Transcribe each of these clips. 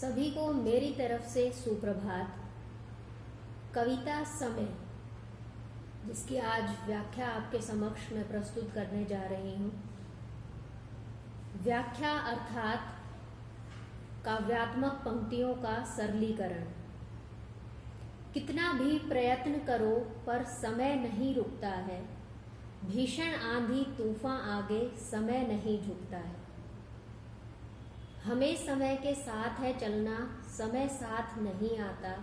सभी को मेरी तरफ से सुप्रभात। कविता समय, जिसकी आज व्याख्या आपके समक्ष मैं प्रस्तुत करने जा रही हूँ। व्याख्या अर्थात काव्यात्मक पंक्तियों का सरलीकरण। कितना भी प्रयत्न करो पर समय नहीं रुकता है, भीषण आंधी तूफान आगे समय नहीं झुकता है। हमें समय के साथ है चलना, समय साथ नहीं आता।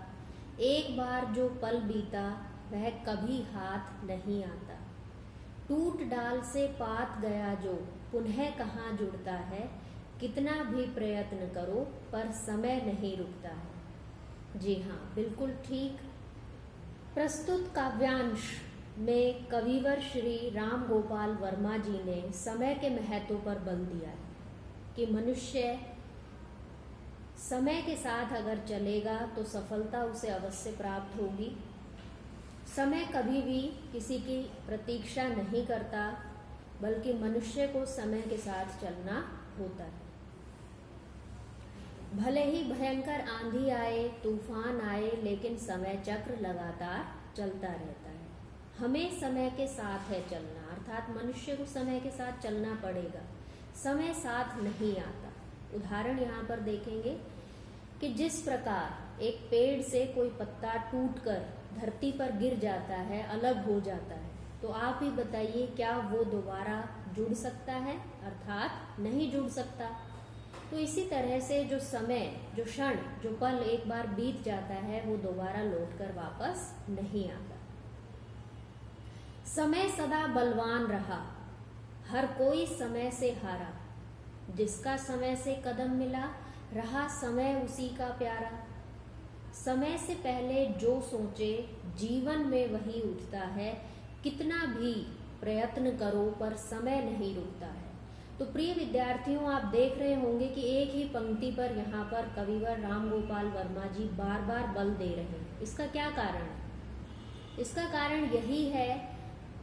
एक बार जो पल बीता वह कभी हाथ नहीं आता। टूट डाल से पात गया जो पुनः कहाँ जुड़ता है। कितना भी प्रयत्न करो पर समय नहीं रुकता है। जी हाँ, बिल्कुल ठीक। प्रस्तुत काव्यांश में कविवर श्री राम गोपाल वर्मा जी ने समय के महत्व पर बल दिया है कि मनुष्य समय के साथ अगर चलेगा तो सफलता उसे अवश्य प्राप्त होगी। समय कभी भी किसी की प्रतीक्षा नहीं करता, बल्कि मनुष्य को समय के साथ चलना होता है। भले ही भयंकर आंधी आए, तूफान आए, लेकिन समय चक्र लगातार चलता रहता है। हमें समय के साथ है चलना, अर्थात मनुष्य को समय के साथ चलना पड़ेगा। समय साथ नहीं आता। उदाहरण यहाँ पर देखेंगे कि जिस प्रकार एक पेड़ से कोई पत्ता टूटकर धरती पर गिर जाता है, अलग हो जाता है, तो आप ही बताइए क्या वो दोबारा जुड़ सकता है? अर्थात नहीं जुड़ सकता। तो इसी तरह से जो समय, जो क्षण, जो पल एक बार बीत जाता है, वो दोबारा लौटकर वापस नहीं आता। समय सदा बलवान रहा, हर कोई समय से हारा। जिसका समय से कदम मिला, रहा समय उसी का प्यारा। समय से पहले जो सोचे, जीवन में वही उठता है। कितना भी प्रयत्न करो पर समय नहीं रुकता है। तो प्रिय विद्यार्थियों, आप देख रहे होंगे कि एक ही पंक्ति पर यहाँ पर कविवर राम गोपाल वर्मा जी बार बार बल दे रहे हैं। इसका क्या कारण है? इसका कारण यही है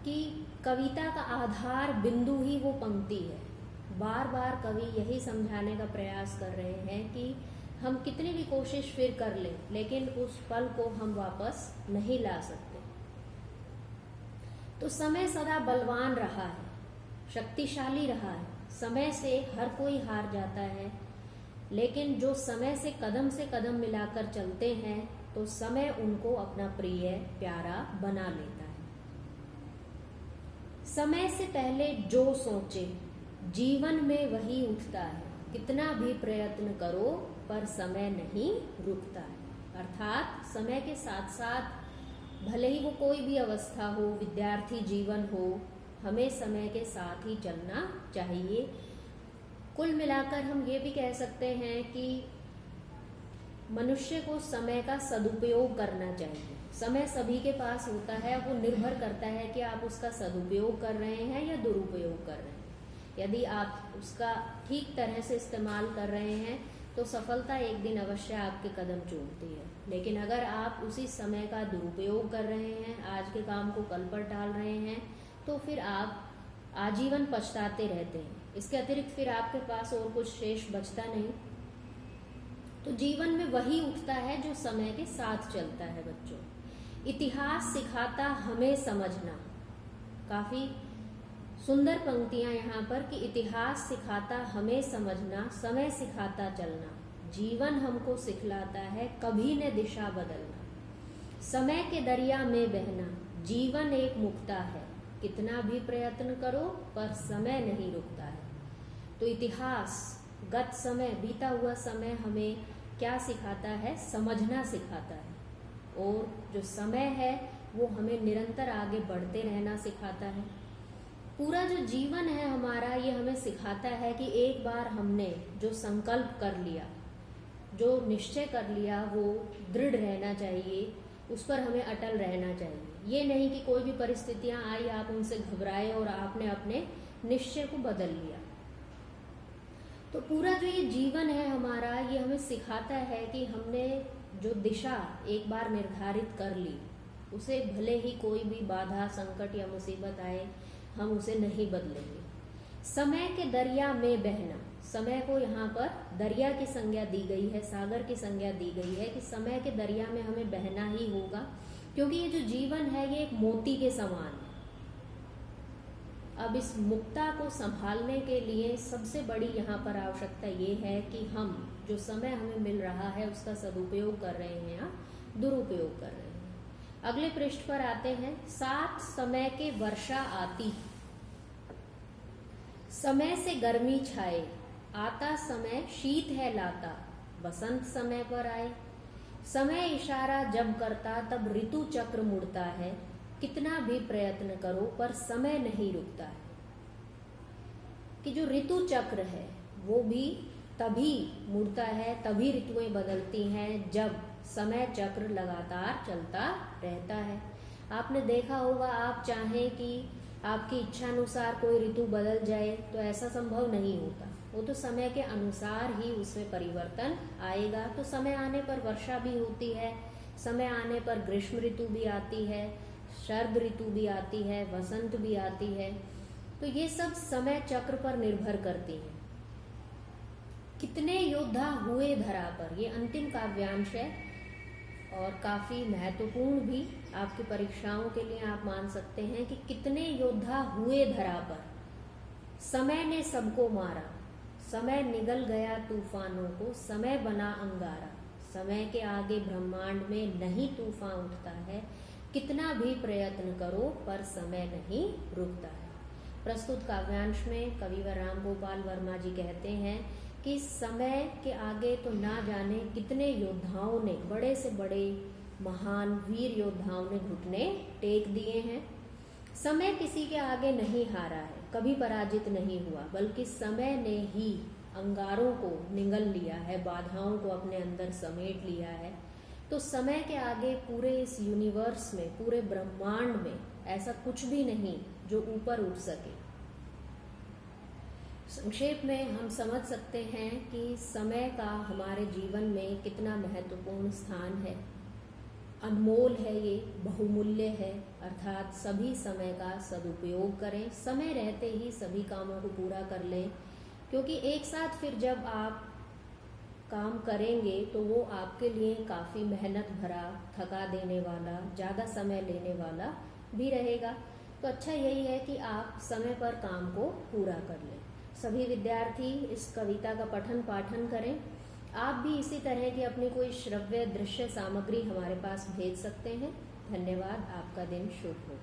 कि कविता का आधार बिंदु ही वो पंक्ति है। बार बार कवि यही समझाने का प्रयास कर रहे हैं कि हम कितनी भी कोशिश फिर कर लें, लेकिन उस पल को हम वापस नहीं ला सकते। तो समय सदा बलवान रहा है, शक्तिशाली रहा है। समय से हर कोई हार जाता है, लेकिन जो समय से कदम मिलाकर चलते हैं तो समय उनको अपना प्रिय, प्यारा बना लेता है। समय से पहले जो सोचे, जीवन में वही उठता है। कितना भी प्रयत्न करो पर समय नहीं रुकता है। अर्थात समय के साथ साथ भले ही वो कोई भी अवस्था हो, विद्यार्थी जीवन हो, हमें समय के साथ ही चलना चाहिए। कुल मिलाकर हम ये भी कह सकते हैं कि मनुष्य को समय का सदुपयोग करना चाहिए। समय सभी के पास होता है, वो निर्भर करता है कि आप उसका सदुपयोग कर रहे हैं या दुरुपयोग कर रहे हैं। यदि आप उसका ठीक तरह से इस्तेमाल कर रहे हैं तो सफलता एक दिन अवश्य आपके कदम चूमती है। लेकिन अगर आप उसी समय का दुरुपयोग कर रहे हैं, आज के काम को कल पर टाल रहे हैं, तो फिर आप आजीवन पछताते रहते हैं। इसके अतिरिक्त फिर आपके पास और कुछ शेष बचता नहीं। तो जीवन में वही उठता है जो समय के साथ चलता है। बच्चों, इतिहास सिखाता हमें समझना। काफी सुंदर पंक्तियां यहाँ पर कि इतिहास सिखाता हमें समझना, समय सिखाता चलना, जीवन हमको सिखलाता है कभी न दिशा बदलना। समय के दरिया में बहना, जीवन एक मुक्ता है। कितना भी प्रयत्न करो पर समय नहीं रुकता है। तो इतिहास, गत समय, बीता हुआ समय हमें क्या सिखाता है? समझना सिखाता है। और जो समय है वो हमें निरंतर आगे बढ़ते रहना सिखाता है। पूरा जो जीवन है हमारा, ये हमें सिखाता है कि एक बार हमने जो संकल्प कर लिया, जो निश्चय कर लिया, वो दृढ़ रहना चाहिए, उस पर हमें अटल रहना चाहिए। ये नहीं कि कोई भी परिस्थितियां आई, आप उनसे घबराए और आपने अपने निश्चय को बदल लिया। तो पूरा जो ये जीवन है हमारा, ये हमें सिखाता है कि हमने जो दिशा एक बार निर्धारित कर ली, उसे भले ही कोई भी बाधा, संकट या मुसीबत आए, हम उसे नहीं बदलेंगे। समय के दरिया में बहना, समय को यहाँ पर दरिया की संज्ञा दी गई है, सागर की संज्ञा दी गई है कि समय के दरिया में हमें बहना ही होगा, क्योंकि ये जो जीवन है ये एक मोती के समान है। अब इस मुक्ता को संभालने के लिए सबसे बड़ी यहाँ पर आवश्यकता ये है कि हम जो समय हमें मिल रहा है उसका सदुपयोग कर रहे हैं या दुरुपयोग कर रहे हैं। अगले पृष्ठ पर आते हैं। 7 समय के वर्षा आती, समय से गर्मी छाए, आता समय शीत है लाता, बसंत समय पर आए। समय इशारा जब करता तब ऋतु चक्र मुड़ता है, कितना भी प्रयत्न करो पर समय नहीं रुकता है। कि जो ऋतु चक्र है वो भी तभी मुड़ता है, तभी ऋतुएं बदलती हैं जब समय चक्र लगातार चलता रहता है। आपने देखा होगा, आप चाहें कि आपकी इच्छा अनुसार कोई ऋतु बदल जाए तो ऐसा संभव नहीं होता, वो तो समय के अनुसार ही उसमें परिवर्तन आएगा। तो समय आने पर वर्षा भी होती है, समय आने पर ग्रीष्म ऋतु भी आती है, शरद ऋतु भी आती है, वसंत भी आती है। तो ये सब समय चक्र पर निर्भर करती हैं। कितने योद्धा हुए धरा पर, ये अंतिम काव्यांश है और काफी महत्वपूर्ण भी आपकी परीक्षाओं के लिए आप मान सकते हैं कि कितने योद्धा हुए धरा पर, समय ने सबको मारा, समय निगल गया तूफानों को, समय बना अंगारा, समय के आगे ब्रह्मांड में नहीं तूफान उठता है, कितना भी प्रयत्न करो पर समय नहीं रुकता है। प्रस्तुत काव्यांश में कविवर राम गोपाल वर्मा जी कहते हैं कि समय के आगे तो ना जाने कितने योद्धाओं ने, बड़े से बड़े महान वीर योद्धाओं ने घुटने टेक दिए हैं। समय किसी के आगे नहीं हारा है, कभी पराजित नहीं हुआ, बल्कि समय ने ही अंगारों को निगल लिया है, बाधाओं को अपने अंदर समेट लिया है। तो समय के आगे पूरे इस यूनिवर्स में, पूरे ब्रह्मांड में ऐसा कुछ भी नहीं जो ऊपर उठ सके। संक्षेप में हम समझ सकते हैं कि समय का हमारे जीवन में कितना महत्वपूर्ण स्थान है, अनमोल है, ये बहुमूल्य है। अर्थात सभी समय का सदुपयोग करें, समय रहते ही सभी कामों को पूरा कर लें, क्योंकि एक साथ फिर जब आप काम करेंगे तो वो आपके लिए काफ़ी मेहनत भरा, थका देने वाला, ज़्यादा समय लेने वाला भी रहेगा। तो अच्छा यही है कि आप समय पर काम को पूरा कर लें। सभी विद्यार्थी इस कविता का पठन पाठन करें। आप भी इसी तरह की अपनी कोई श्रव्य दृश्य सामग्री हमारे पास भेज सकते हैं। धन्यवाद। आपका दिन शुभ हो।